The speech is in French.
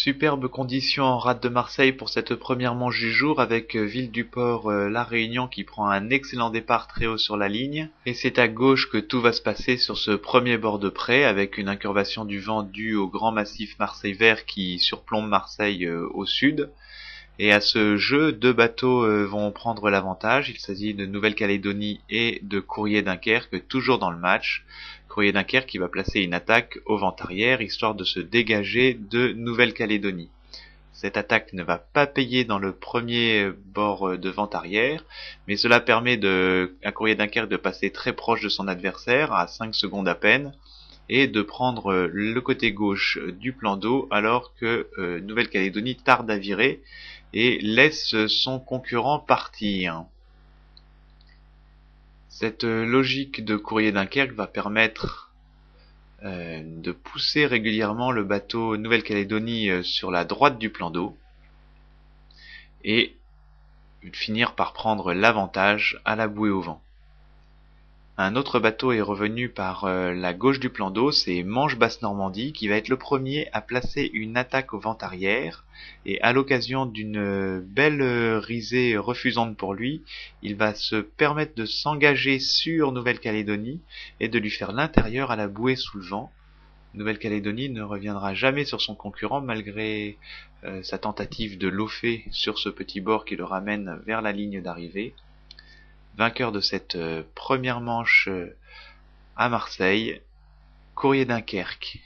Superbes conditions en rade de Marseille pour cette première manche du jour avec Ville du Port La Réunion qui prend un excellent départ très haut sur la ligne. Et c'est à gauche que tout va se passer sur ce premier bord de près avec une incurvation du vent due au grand massif Marseille Vert qui surplombe Marseille au sud. Et à ce jeu, deux bateaux vont prendre l'avantage. Il s'agit de Nouvelle-Calédonie et de Courrier Dunkerque, toujours dans le match. Courrier Dunkerque qui va placer une attaque au vent arrière, histoire de se dégager de Nouvelle-Calédonie. Cette attaque ne va pas payer dans le premier bord de vent arrière, mais cela permet à Courrier Dunkerque de passer très proche de son adversaire, à 5 secondes à peine, et de prendre le côté gauche du plan d'eau alors que Nouvelle-Calédonie tarde à virer et laisse son concurrent partir. Cette logique de Courrier Dunkerque va permettre de pousser régulièrement le bateau Nouvelle-Calédonie sur la droite du plan d'eau et finir par prendre l'avantage à la bouée au vent. Un autre bateau est revenu par la gauche du plan d'eau, c'est Manche Basse Normandie, qui va être le premier à placer une attaque au vent arrière. Et à l'occasion d'une belle risée refusante pour lui, il va se permettre de s'engager sur Nouvelle-Calédonie et de lui faire l'intérieur à la bouée sous le vent. Nouvelle-Calédonie ne reviendra jamais sur son concurrent malgré sa tentative de lofer sur ce petit bord qui le ramène vers la ligne d'arrivée. Vainqueur de cette première manche à Marseille, Courrier Dunkerque.